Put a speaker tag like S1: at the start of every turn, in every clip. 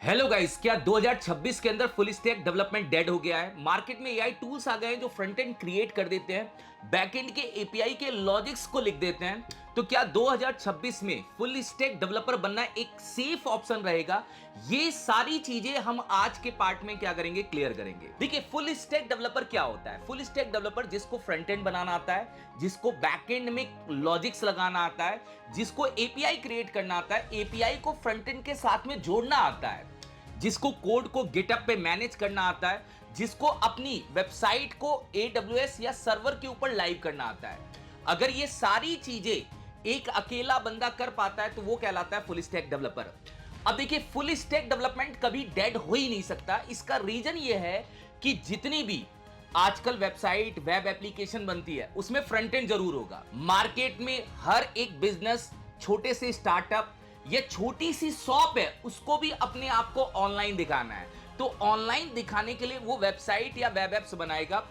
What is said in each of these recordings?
S1: Hello guys, क्या 2026 के अंदर फुल स्टैक डेवलपमेंट डेड हो गया है? मार्केट में एआई टूल्स आ गए हैं जो फ्रंट एंड क्रिएट कर देते हैं, बैक एंड के एपीआई के लॉजिक्स को लिख देते हैं। तो क्या 2026 में फुल स्टैक डेवलपर बनना एक सेफ ऑप्शन रहेगा? ये सारी चीजें हम आज के पार्ट में क्या करेंगे, क्लियर करेंगे। देखिए, फुल स्टैक डेवलपर क्या होता है? फुल स्टैक डेवलपर जिसको फ्रंट एंड बनाना आता है, जिसको बैक एंड में लॉजिक्स लगाना आता है, जिसको एपीआई क्रिएट करना आता है, एपीआई को फ्रंट एंड के साथ में जोड़ना आता है, जिसको कोड को गिटअप पे मैनेज करना आता है, जिसको अपनी वेबसाइट को AWS या सर्वर के ऊपर लाइव करना आता है। अगर ये सारी चीजें एक अकेला बंदा कर पाता है तो वो कहलाता है फुल स्टैक डेवलपर। अब देखिए, फुल स्टैक डेवलपमेंट कभी डेड हो ही नहीं सकता। इसका रीजन ये है कि जितनी भी आजकल वेबसाइट, वेब एप्लीकेशन बनती है, उसमें फ्रंट एंड जरूर होगा। मार्केट में हर एक बिजनेस, छोटे से स्टार्टअप, ये छोटी सी शॉप है, उसको भी अपने आप को ऑनलाइन दिखाना है। तो ऑनलाइन दिखाने के लिए वो वेबसाइट या वेब एप्स बनाएगा।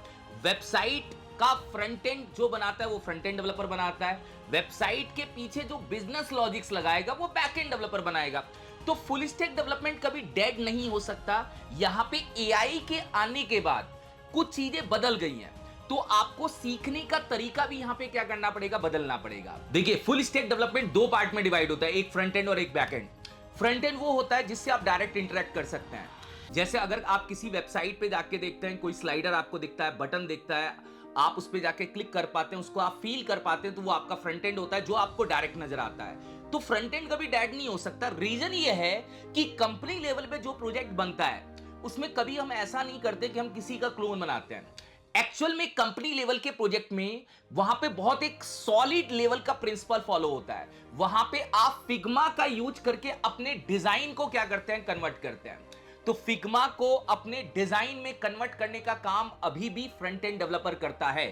S1: वेबसाइट का फ्रंट एंड जो बनाता है वो फ्रंट एंड डेवलपर बनाता है। वेबसाइट के पीछे जो बिजनेस लॉजिक्स लगाएगा वो बैक एंड डेवलपर बनाएगा। तो फुल स्टैक डेवलपमेंट कभी डेड नहीं हो सकता। यहां पे एआई के आने के बाद कुछ चीजें बदल गई हैं, तो आपको सीखने का तरीका भी यहां पे क्या करना पड़ेगा, बदलना पड़ेगा। देखिए, फुल स्टैक डेवलपमेंट दो पार्ट में डिवाइड होता है, एक फ्रंट एंड और एक बैक एंड। फ्रंट एंड वो होता है जिससे आप डायरेक्ट इंटरेक्ट कर सकते हैं। जैसे अगर आप किसी वेबसाइट पे जाके देखते हैं, कोई स्लाइडर आपको दिखता है, बटन दिखता है, आप उस पे जाके क्लिक कर पाते हैं, उसको आप फील कर पाते हैं, तो वो आपका फ्रंट एंड होता है जो आपको डायरेक्ट नजर आता है। तो फ्रंट एंड कभी डेड नहीं हो सकता। रीजन ये है कि कंपनी लेवल पे जो प्रोजेक्ट बनता है उसमें कभी हम ऐसा नहीं करते कि हम किसी का क्लोन बनाते हैं। एक्चुअल में कंपनी लेवल के प्रोजेक्ट में वहां पे बहुत एक सॉलिड लेवल का प्रिंसिपल फॉलो होता है। वहां पे आप फिग्मा का यूज करके अपने डिजाइन को क्या करते हैं, कन्वर्ट करते हैं। तो फिग्मा को अपने डिजाइन में कन्वर्ट करने का काम अभी भी फ्रंट एंड डेवलपर करता है।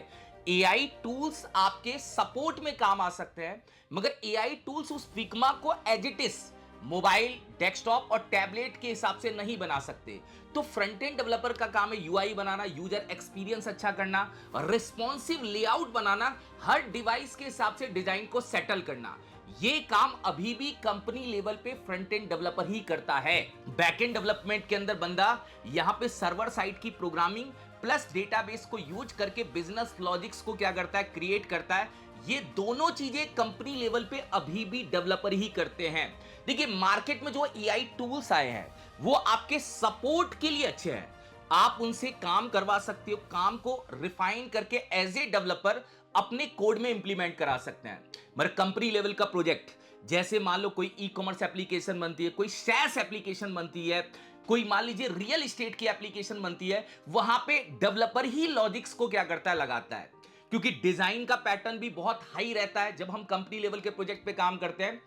S1: एआई टूल्स आपके सपोर्ट में काम आ सकते हैं, मगर एआई टूल्स उस फिग्मा को as it is mobile, desktop और टैबलेट के हिसाब से नहीं बना सकते। तो फ्रंट एंड डेवलपर का काम है यूआई बनाना, यूजर एक्सपीरियंस अच्छा करना, रिस्पॉन्सिव लेआउट बनाना, हर डिवाइस के हिसाब से डिजाइन को सेटल करना। ये काम अभी भी कंपनी लेवल पे फ्रंट एंड डेवलपर ही करता है। बैक एंड डेवलपमेंट के अंदर बंदा यहां पे सर्वर साइड की प्रोग्रामिंग प्लस डेटाबेस को यूज करके बिजनेस लॉजिक्स को क्या करता है, क्रिएट करता है। ये दोनों चीजें कंपनी लेवल पे अभी भी डेवलपर ही करते हैं। देखिए, मार्केट में जो एआई टूल्स आए हैं वो आपके सपोर्ट के लिए अच्छे हैं। आप उनसे काम करवा सकते हो, काम को रिफाइन करके एज ए डेवलपर अपने कोड में इंप्लीमेंट करा सकते हैं। मगर कंपनी लेवल का प्रोजेक्ट, जैसे मान लो कोई ई कॉमर्स एप्लीकेशन बनती है, कोई SaaS एप्लीकेशन बनती है, कोई मान लीजिए रियल एस्टेट की एप्लीकेशन बनती है, वहां पे डेवलपर ही लॉजिक्स को क्या करता है, लगाता है। क्योंकि डिजाइन का पैटर्न भी बहुत हाई रहता है जब हम कंपनी लेवल के प्रोजेक्ट पे काम करते हैं,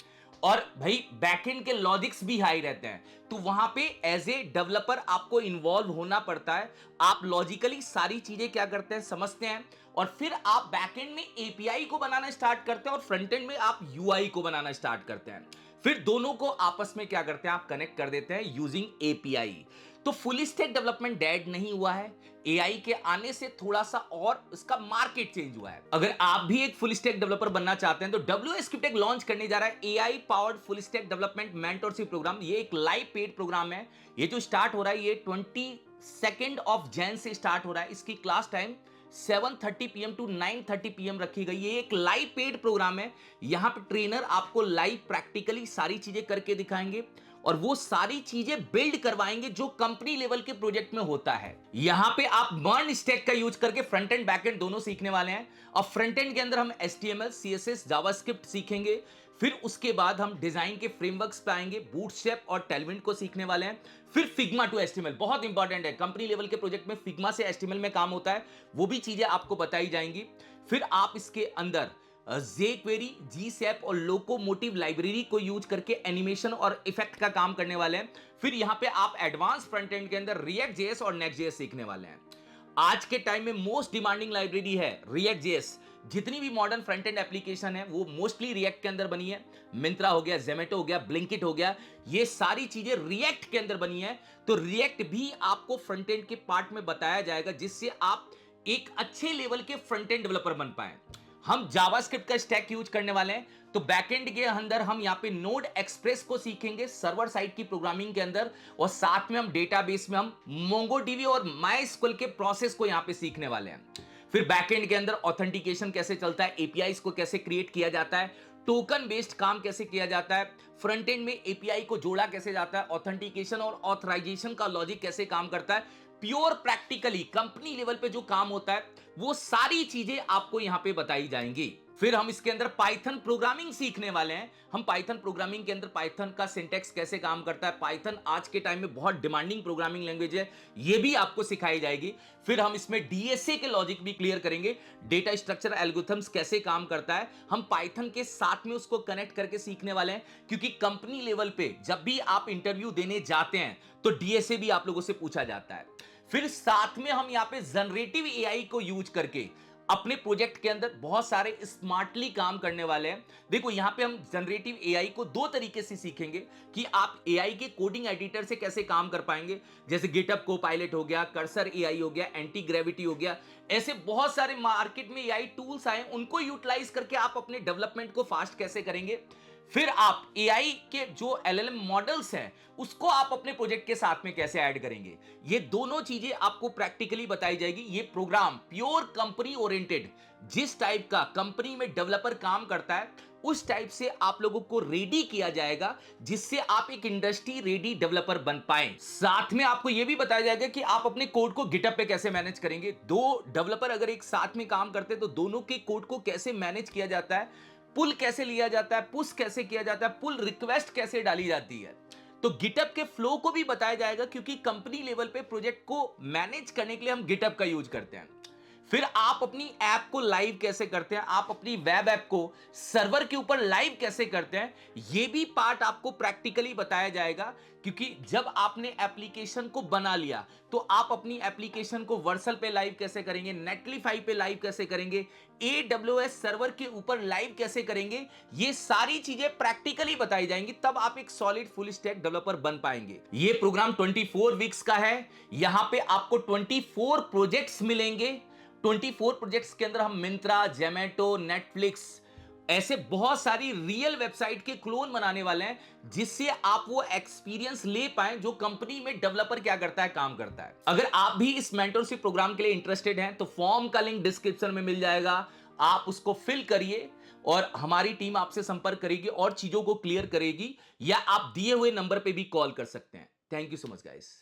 S1: और भाई बैकएंड के लॉजिक्स भी हाई रहते हैं। तो वहां पे एज ए डेवलपर आपको इन्वॉल्व होना पड़ता है। आप लॉजिकली सारी चीजें क्या करते हैं, समझते हैं, और फिर आप बैकएंड में एपीआई को बनाना स्टार्ट करते हैं और फ्रंट एंड में आप यूआई को बनाना स्टार्ट करते हैं। फिर दोनों को आपस में क्या करते हैं, आप कनेक्ट कर देते हैं यूजिंग एपीआई। तो फुल स्टैक डेवलपमेंट डेड नहीं हुआ है। एआई के आने से थोड़ा सा और इसका मार्केट चेंज हुआ है। अगर आप भी एक फुल स्टैक डेवलपर बनना चाहते हैं तो WSCPTech लॉन्च करने जा रहा है AI powered full stack development mentorship program. ये एक लाइव पेड प्रोग्राम है। ये जो स्टार्ट हो रहा है ये 22 जैन से स्टार्ट हो रहा है। इसकी class time 7:30 PM to 9:30 PM रखी गई। ये एक लाइव पेड प्रोग्राम है। यहां पे ट्रेनर आपको लाइव प्रैक्टिकली सारी चीजें करके दिखाएंगे और वो सारी चीजें बिल्ड करवाएंगे जो कंपनी लेवल के प्रोजेक्ट में होता है। यहां पे आप बर्न स्टैक का यूज करके फ्रंट एंड बैक एंड दोनों सीखने वाले हैं। और फ्रंट एंड के अंदर हम HTML, CSS, जावास्क्रिप्ट सीखेंगे। फिर उसके बाद हम डिजाइन के फ्रेमवर्क्स पे आएंगे, बूटस्ट्रैप और टेलविंड को सीखने वाले हैं। फिर फिग्मा टू HTML, बहुत इंपॉर्टेंट है, कंपनी लेवल के प्रोजेक्ट में फिग्मा से HTML में काम होता है, वो भी चीजें आपको बताई जाएंगी। फिर आप इसके अंदर jQuery, GSAP और लोकोमोटिव लाइब्रेरी को यूज करके एनिमेशन और इफेक्ट का काम करने वाले हैं। फिर यहां पे आप एडवांस फ्रंट एंड के अंदर React.js और Next.js सीखने वाले हैं। आज के टाइम में मोस्ट डिमांडिंग लाइब्रेरी है React.js। जितनी भी मॉडर्न फ्रंट एंड एप्लीकेशन है वो मोस्टली रिएक्ट के अंदर बनी है। मिंत्रा हो गया, ज़ोमैटो हो गया, ब्लिंकिट हो गया, ये सारी चीजें रिएक्ट के अंदर बनी है। तो रिएक्ट भी आपको फ्रंट एंड के पार्ट में बताया जाएगा जिससे आप एक अच्छे लेवल के फ्रंट एंड डेवलपर बन पाए। हम जावास्क्रिप्ट का स्टैक यूज करने वाले हैं। तो बैकएंड के अंदर हम यहाँ पे नोड एक्सप्रेस को सीखेंगे सर्वर साइड की प्रोग्रामिंग के अंदर, और साथ में हम डेटाबेस में हम मोंगोडीबी और माइस्क्ल के प्रोसेस को यहाँ पे सीखने वाले हैं। फिर बैकएंड के अंदर ऑथेंटिकेशन कैसे चलता है, एपीआईज को कैसे क्रिएट किया जाता है, टोकन बेस्ड काम कैसे किया जाता है, फ्रंट एंड में एपीआई को जोड़ा कैसे जाता है, ऑथेंटिकेशन और ऑथराइजेशन का लॉजिक कैसे काम करता है, प्योर प्रैक्टिकली कंपनी लेवल पे जो काम होता है वो सारी चीजें आपको यहां पे बताई जाएंगी। फिर हम इसके अंदर पाइथन प्रोग्रामिंग सीखने वाले हैं। हम पाइथन प्रोग्रामिंग के अंदर पाइथन का सिंटैक्स कैसे काम करता है, पाइथन आज के टाइम में बहुत डिमांडिंग प्रोग्रामिंग लैंग्वेज है, ये भी आपको सिखाई जाएगी। फिर हम इसमें डीएसए के लॉजिक भी क्लियर करेंगे, डेटा स्ट्रक्चर एल्गोरिथम्स कैसे काम करता है, हम पाइथन के साथ में उसको कनेक्ट करके सीखने वाले हैं, क्योंकि कंपनी लेवल पे जब भी आप इंटरव्यू देने जाते हैं तो डीएसए भी आप लोगों से पूछा जाता है। फिर साथ में हम यहां पे जनरेटिव एआई को यूज करके अपने प्रोजेक्ट के अंदर बहुत सारे स्मार्टली काम करने वाले हैं। देखो यहां पे हम जनरेटिव एआई को दो तरीके से सीखेंगे कि आप एआई के कोडिंग एडिटर से कैसे काम कर पाएंगे, जैसे गिटहब कोपायलट हो गया, कर्सर एआई हो गया, एंटी ग्रेविटी हो गया, ऐसे बहुत सारे मार्केट में एआई टूल्स आए, उनको यूटिलाइज करके आप अपने डेवलपमेंट को फास्ट कैसे करेंगे। फिर आप एआई के जो एलएलएम मॉडल्स हैं उसको आप अपने प्रोजेक्ट के साथ में कैसे ऐड करेंगे, ये दोनों चीजें आपको प्रैक्टिकली बताई जाएगी। ये प्रोग्राम प्योर कंपनी ओरिएंटेड, जिस टाइप का कंपनी में डेवलपर काम करता है उस टाइप से आप लोगों को रेडी किया जाएगा, जिससे आप एक इंडस्ट्री रेडी डेवलपर बन पाए। साथ में आपको यह भी बताया जाएगा कि आप अपने कोड को गिटहब पे कैसे मैनेज करेंगे। दो डेवलपर अगर एक साथ में काम करते हैं तो दोनों के कोड को कैसे मैनेज किया जाता है, पुल कैसे लिया जाता है, पुश कैसे किया जाता है, पुल रिक्वेस्ट कैसे डाली जाती है, तो गिटहब के फ्लो को भी बताया जाएगा, क्योंकि कंपनी लेवल पे प्रोजेक्ट को मैनेज करने के लिए हम गिटहब का यूज करते हैं। फिर आप अपनी ऐप को लाइव कैसे करते हैं, आप अपनी वेब ऐप को सर्वर के ऊपर लाइव कैसे करते हैं, यह भी पार्ट आपको प्रैक्टिकली बताया जाएगा। क्योंकि जब आपने एप्लीकेशन को बना लिया तो आप अपनी एप्लीकेशन को वर्सल पे लाइव कैसे करेंगे, नेटलीफाई पे लाइव कैसे करेंगे, एडब्ल्यूएस सर्वर के ऊपर लाइव कैसे करेंगे, ये सारी चीजें प्रैक्टिकली बताई जाएंगी, तब आप एक सॉलिड फुल स्टैक डेवलपर बन पाएंगे। ये प्रोग्राम 24 वीक्स का है। यहां पे आपको 24 प्रोजेक्ट्स मिलेंगे। 24 प्रोजेक्ट्स के अंदर हम मिंत्रा, जोमैटो, नेटफ्लिक्स, ऐसे बहुत सारी रियल वेबसाइट के क्लोन बनाने वाले हैं, जिससे आप वो एक्सपीरियंस ले पाएं जो कंपनी में डेवलपर क्या करता है, काम करता है। अगर आप भी इस मेंटरशिप प्रोग्राम के लिए इंटरेस्टेड हैं तो फॉर्म का लिंक डिस्क्रिप्शन में मिल जाएगा, आप उसको फिल करिए और हमारी टीम आपसे संपर्क करेगी और चीजों को क्लियर करेगी, या आप दिए हुए नंबर पे भी कॉल कर सकते हैं। Thank you so much guys.